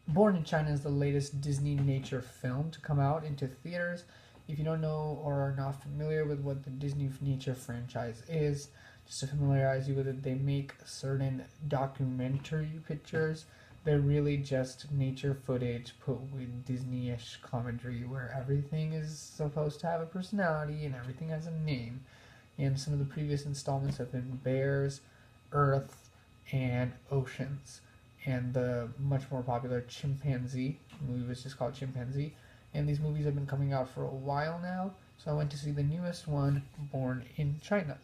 Born in China is the latest Disneynature film to come out into theaters. If you don't know or are not familiar with what the Disneynature franchise is, just to familiarize you with it, they make certain documentary pictures. They're really just nature footage put with Disney-ish commentary where everything is supposed to have a personality and everything has a name. And some of the previous installments have been bears, earth, and oceans. And the much more popular chimpanzee movie was just called Chimpanzee. And these movies have been coming out for a while now. So I went to see the newest one, Born in China.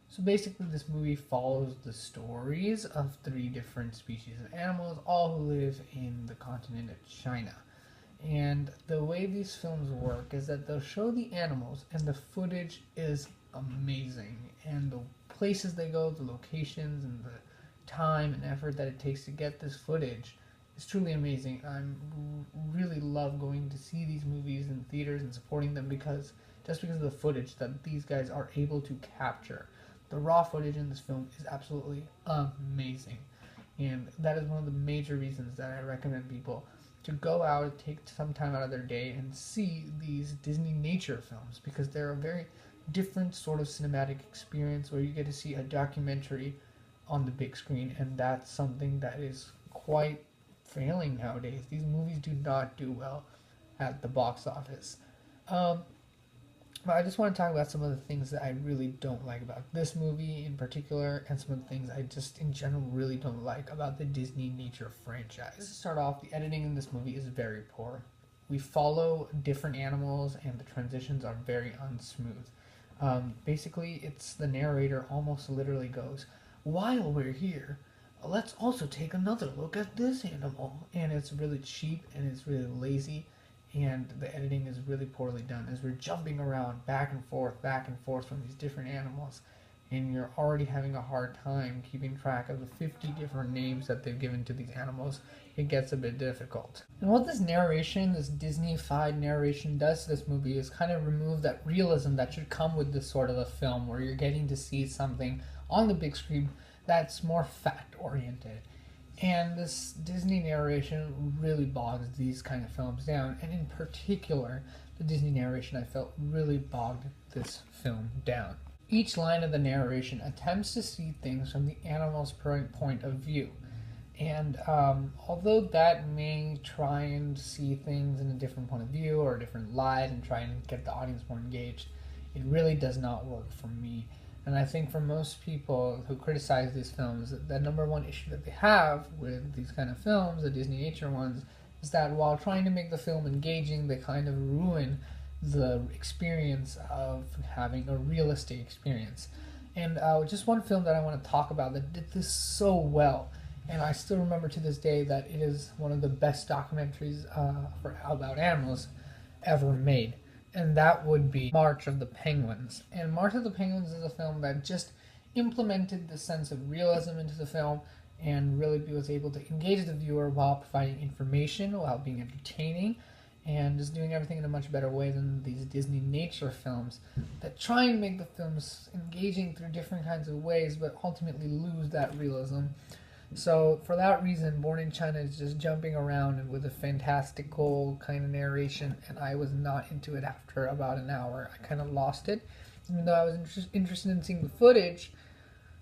So basically this movie follows the stories of 3 different species of animals, all who live in the continent of China. And the way these films work is that they'll show the animals and the footage is amazing. And the places they go, the locations, and the time and effort that it takes to get this footage is truly amazing. I really love going to see these movies in theaters and supporting them because of the footage that these guys are able to capture. The raw footage in this film is absolutely amazing. And that is one of the major reasons that I recommend people to go out, take some time out of their day and see these Disneynature films because they're a very different sort of cinematic experience where you get to see a documentary on the big screen, and that's something that is quite failing nowadays. These movies do not do well at the box office. But I just want to talk about some of the things that I really don't like about this movie in particular, and some of the things I just in general really don't like about the Disneynature franchise. To start off, the editing in this movie is very poor. We follow different animals and the transitions are very unsmooth. Basically, it's the narrator almost literally goes, "While we're here, let's also take another look at this animal." And it's really cheap and it's really lazy. And the editing is really poorly done as we're jumping around back and forth from these different animals, and you're already having a hard time keeping track of the 50 different names that they've given to these animals. It gets a bit difficult. And what this narration, this Disney-fied narration does to this movie is kind of remove that realism that should come with this sort of a film where you're getting to see something on the big screen that's more fact-oriented. And this Disney narration really bogs these kind of films down, and in particular, the Disney narration I felt really bogged this film down. Each line of the narration attempts to see things from the animal's point of view, and although that may try and see things in a different point of view or a different light and try and get the audience more engaged, it really does not work for me. And I think for most people who criticize these films, the number one issue that they have with these kind of films, the Disneynature ones, is that while trying to make the film engaging, they kind of ruin the experience of having a realistic experience. And just one film that I want to talk about that did this so well, and I still remember to this day that it is one of the best documentaries about animals ever made. And that would be March of the Penguins. And March of the Penguins is a film that just implemented the sense of realism into the film and really was able to engage the viewer while providing information, while being entertaining, and just doing everything in a much better way than these Disneynature films that try and make the films engaging through different kinds of ways but ultimately lose that realism. So for that reason, Born in China is just jumping around and with a fantastical kind of narration, and I was not into it after about an hour. I kind of lost it. Even though I was interested in seeing the footage,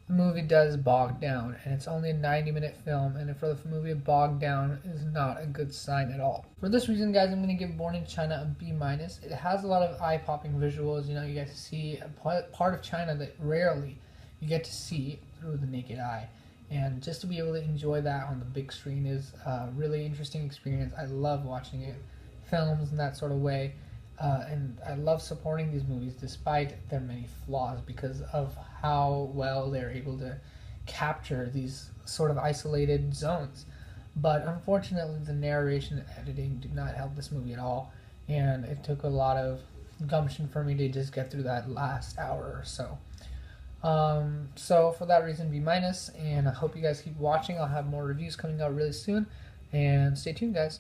the movie does bog down, and it's only a 90-minute film, and for the movie to bog down is not a good sign at all. For this reason, guys, I'm going to give Born in China a B-. It has a lot of eye-popping visuals. You know, you get to see a part of China that rarely you get to see through the naked eye. And just to be able to enjoy that on the big screen is a really interesting experience. I love watching it, films in that sort of way. And I love supporting these movies despite their many flaws because of how well they're able to capture these sort of isolated zones. But unfortunately, the narration and editing did not help this movie at all. And it took a lot of gumption for me to just get through that last hour or so. So for that reason, B-, and I hope you guys keep watching. I'll have more reviews coming out really soon, and stay tuned, guys.